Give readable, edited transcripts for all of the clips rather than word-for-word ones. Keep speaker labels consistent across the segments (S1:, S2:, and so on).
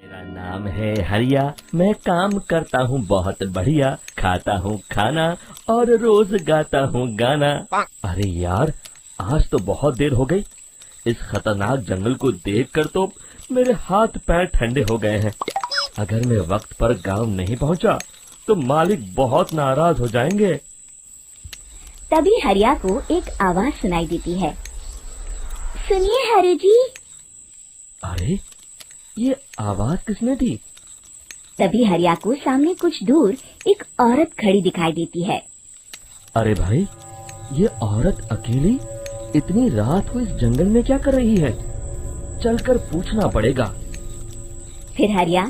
S1: मेरा नाम है हरिया, मैं काम करता हूँ बहुत बढ़िया, खाता हूँ खाना और रोज गाता हूँ गाना। अरे यार, आज तो बहुत देर हो गई। इस खतरनाक जंगल को देखकर तो मेरे हाथ पैर ठंडे हो गए हैं। अगर मैं वक्त पर गांव नहीं पहुंचा तो मालिक बहुत नाराज हो जाएंगे।
S2: तभी हरिया को एक आवाज सुनाई देती है। सुनिए हरि जी।
S1: अरे, ये आवाज किसने दी?
S2: तभी हरिया को सामने कुछ दूर एक औरत खड़ी दिखाई देती है।
S1: अरे भाई, ये औरत अकेली इतनी रात को इस जंगल में क्या कर रही है? चलकर पूछना पड़ेगा।
S2: फिर हरिया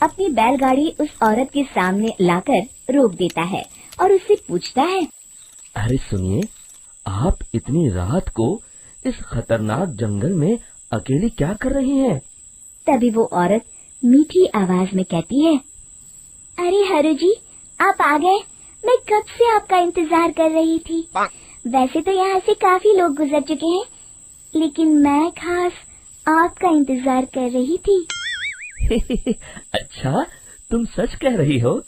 S2: अपनी बैलगाड़ी उस औरत के सामने लाकर रोक देता है और उससे पूछता है।
S1: अरे सुनिए, आप इतनी रात को इस खतरनाक जंगल में अकेली क्या कर रही हैं?
S2: तभी वो औरत मीठी आवाज में कहती है। अरे हरु जी, आप आ गए। मैं कब से आपका इंतजार कर रही थी। वैसे तो यहाँ से काफी लोग गुजर चुके हैं, लेकिन मैं खास आपका इंतजार कर रही थी।
S1: अच्छा, तुम सच कह रही हो?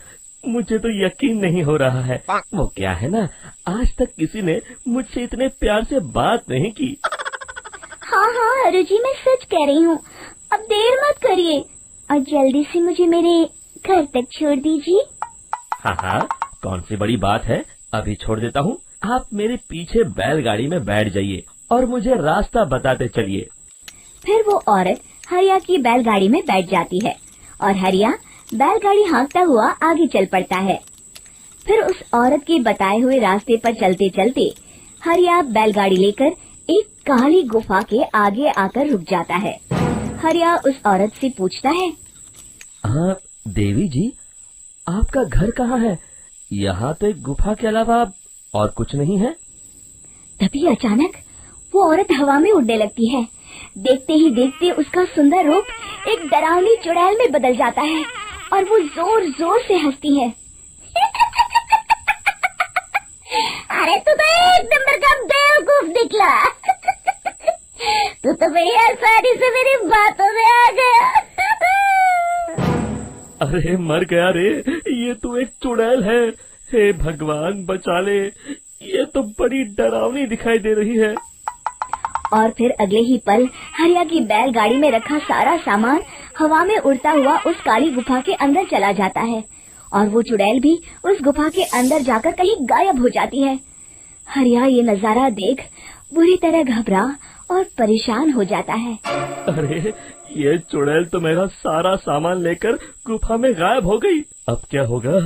S1: मुझे तो यकीन नहीं हो रहा है। वो क्या है ना, आज तक किसी ने मुझसे इतने प्यार से बात नहीं की।
S2: हाँ हाँ हरु जी, मैं सच कह रही हूँ। अब देर मत करिए और जल्दी से मुझे मेरे घर तक छोड़ दीजिए।
S1: हाँ हाँ, कौन सी बड़ी बात है, अभी छोड़ देता हूँ। आप मेरे पीछे बैलगाड़ी में बैठ जाइए और मुझे रास्ता बताते चलिए।
S2: फिर वो औरत हरिया की बैलगाड़ी में बैठ जाती है और हरिया बैलगाड़ी हाँकता हुआ आगे चल पड़ता है। फिर उस औरत के बताए हुए रास्ते पर चलते चलते हरिया बैलगाड़ी लेकर एक काली गुफा के आगे आकर रुक जाता है। हरिया उस औरत से पूछता है।
S1: हाँ देवी जी, आपका घर कहाँ है? यहाँ तो एक गुफा के अलावा और कुछ नहीं है।
S2: तभी अचानक वो औरत हवा में उड़ने लगती है। देखते ही देखते उसका सुंदर रूप एक डरावनी चुड़ैल में बदल जाता है और वो जोर जोर से हंसती है। अरे तू तो एक नंबर का बेवकूफ निकला। तू तो बड़ी आसानी से मेरी बातों में आ गया।
S1: अरे मर गया रे, ये तो एक चुड़ैल है। हे भगवान बचा ले, ये तो बड़ी डरावनी दिखाई दे रही है।
S2: और फिर अगले ही पल हरिया की बैलगाड़ी में रखा सारा सामान हवा में उड़ता हुआ उस काली गुफा के अंदर चला जाता है और वो चुड़ैल भी उस गुफा के अंदर जाकर कहीं गायब हो जाती है। हरिया ये नजारा देख बुरी तरह घबरा और परेशान हो जाता है।
S1: अरे, ये चुड़ैल तो मेरा सारा सामान लेकर गुफा में गायब हो गई। अब क्या होगा?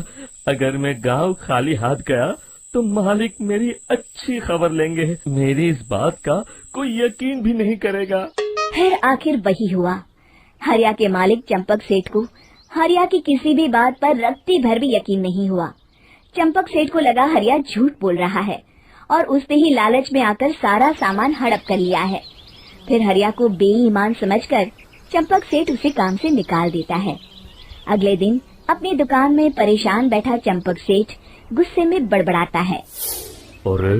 S1: अगर मैं गांव खाली हाथ गया तो मालिक मेरी अच्छी खबर लेंगे। मेरी इस बात का कोई यकीन भी नहीं करेगा।
S2: फिर आखिर वही हुआ। हरिया के मालिक चंपक सेठ को हरिया की किसी भी बात पर रत्ती भर भी यकीन नहीं हुआ। चंपक सेठ को लगा हरिया झूठ बोल रहा है और उसने ही लालच में आकर सारा सामान हड़प कर लिया है। फिर हरिया को बेईमान समझकर चंपक सेठ उसे काम से निकाल देता है। अगले दिन अपनी दुकान में परेशान बैठा चंपक सेठ गुस्से में बड़बड़ाता है।
S1: अरे,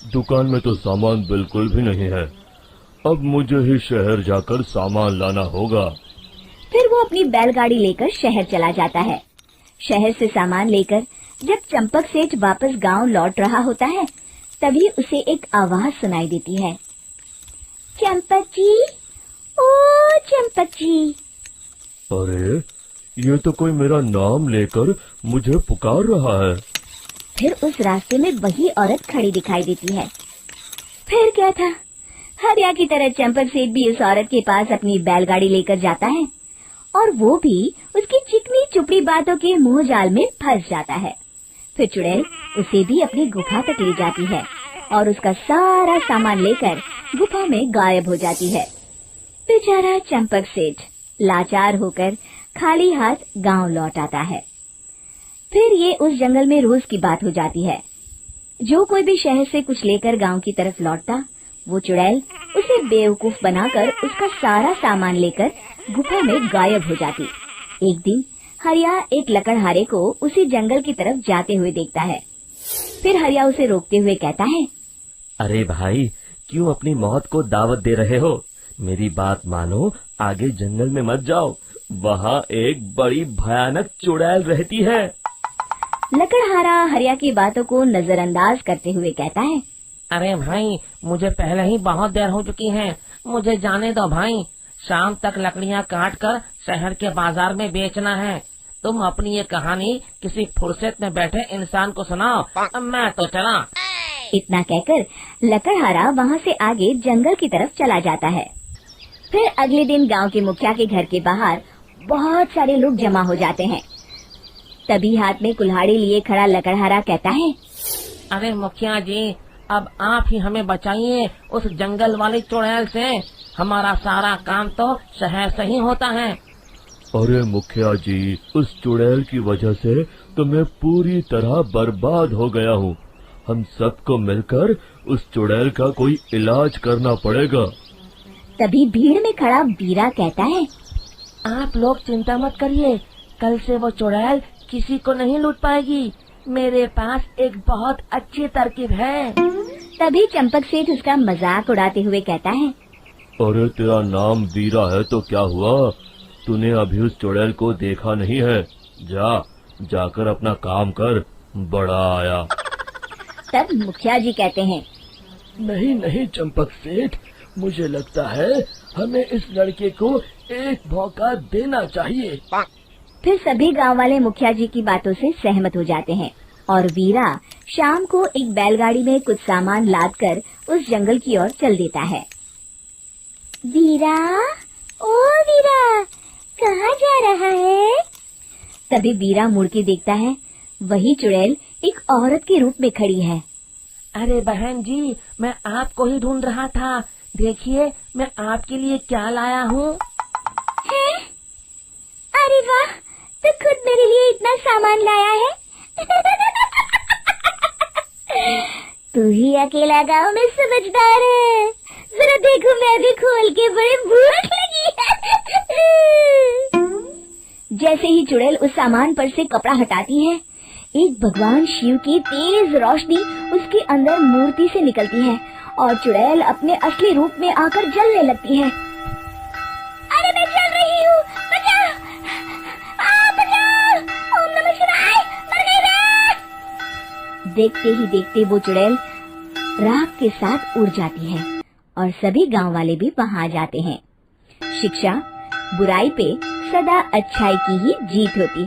S1: दुकान में तो सामान बिल्कुल भी नहीं है। अब मुझे ही शहर जाकर सामान लाना होगा।
S2: फिर वो अपनी बैलगाड़ी लेकर शहर चला जाता है। शहर से सामान लेकर जब चंपक सेठ वापस गांव लौट रहा होता है, तभी उसे एक आवाज सुनाई देती है। चंपक जी, ओ चंपक जी।
S1: अरे, ये तो कोई मेरा नाम लेकर मुझे पुकार रहा है।
S2: फिर उस रास्ते में वही औरत खड़ी दिखाई देती है। फिर क्या था, हरिया की तरह चंपक सेठ भी उस औरत के पास अपनी बैलगाड़ी लेकर जाता है और वो भी उसकी चिकनी चुपड़ी बातों के मुंह जाल में फंस जाता है। फिर चुड़ैल उसे भी अपनी गुफा तक ले जाती है और उसका सारा सामान लेकर गुफा में गायब हो जाती है। बेचारा चंपक सेठ लाचार होकर खाली हाथ गांव लौट आता है। फिर ये उस जंगल में रोज की बात हो जाती है। जो कोई भी शहर से कुछ लेकर गांव की तरफ लौटता, वो चुड़ैल उसे बेवकूफ बनाकर उसका सारा सामान लेकर गुफा में गायब हो जाती। एक दिन हरिया एक लकड़हारे को उसी जंगल की तरफ जाते हुए देखता है। फिर हरिया उसे रोकते हुए कहता है।
S1: अरे भाई, क्यों अपनी मौत को दावत दे रहे हो? मेरी बात मानो, आगे जंगल में मत जाओ, वहाँ एक बड़ी भयानक चुड़ैल रहती है।
S2: लकड़हारा हरिया की बातों को नजरअंदाज करते हुए कहता है,
S3: अरे भाई, मुझे पहले ही बहुत देर हो चुकी है, मुझे जाने दो भाई। शाम तक लकड़ियाँ काट कर शहर के बाजार में बेचना है। तुम अपनी ये कहानी किसी फुर्सत में बैठे इंसान को सुनाओ, मैं तो चला।
S2: इतना कहकर लकड़हारा वहाँ से आगे जंगल की तरफ चला जाता है। फिर अगले दिन गांव के मुखिया के घर के बाहर बहुत सारे लोग जमा हो जाते हैं। तभी हाथ में कुल्हाड़ी लिए खड़ा लकड़हारा कहता है,
S3: अरे मुखिया जी, अब आप ही हमें बचाइए उस जंगल वाली चुड़ैल से। हमारा सारा काम तो शहर से ही होता है।
S1: अरे मुखिया जी, उस चुड़ैल की वजह से तो मैं पूरी तरह बर्बाद हो गया हूँ। हम सबको मिलकर उस चुड़ैल का कोई इलाज करना पड़ेगा।
S2: तभी भीड़ में खड़ा बीरा कहता है,
S3: आप लोग चिंता मत करिए, कल से वो चुड़ैल किसी को नहीं लूट पाएगी। मेरे पास एक बहुत अच्छी तरकीब है।
S2: तभी चंपक सेठ उसका मजाक उड़ाते हुए कहता है,
S1: अरे तेरा नाम वीरा है तो क्या हुआ? तूने अभी उस चुड़ैल को देखा नहीं है? जाकर अपना काम कर, बड़ा आया।
S2: तब मुखिया जी कहते हैं,
S1: नहीं नहीं चंपक सेठ, मुझे लगता है हमें इस लड़के को एक मौका देना चाहिए।
S2: फिर सभी गांव वाले मुखिया जी की बातों से सहमत हो जाते हैं और वीरा शाम को एक बैलगाड़ी में कुछ सामान लादकर उस जंगल की ओर चल देता है। वीरा, ओ वीरा, कहाँ जा रहा है? तभी वीरा मुड़ के देखता है, वही चुड़ैल एक औरत के रूप में खड़ी है।
S3: अरे बहन जी, मैं आपको ही ढूंढ रहा था। देखिए, मैं आपके लिए क्या लाया हूँ।
S2: अरे वाह, तो खुद मेरे लिए इतना सामान लाया है। तू ही अकेला गांव में समझदार है। जरा देखो, मैं भी खोल के, बड़ी भूख लगी है। जैसे ही चुड़ैल उस सामान पर से कपड़ा हटाती है, एक भगवान शिव की तेज रोशनी उसके अंदर मूर्ति से निकलती है और चुड़ैल अपने असली रूप में आकर जलने लगती है। अरे मैं जल रही हूँ, बचाओ! बचाओ! ओम नमः शिवाय, मर गई मैं! देखते ही देखते वो चुड़ैल राख के साथ उड़ जाती है और सभी गांव वाले भी वहां जाते हैं। शिक्षा बुराई पे सदा अच्छाई की ही जीत होती है।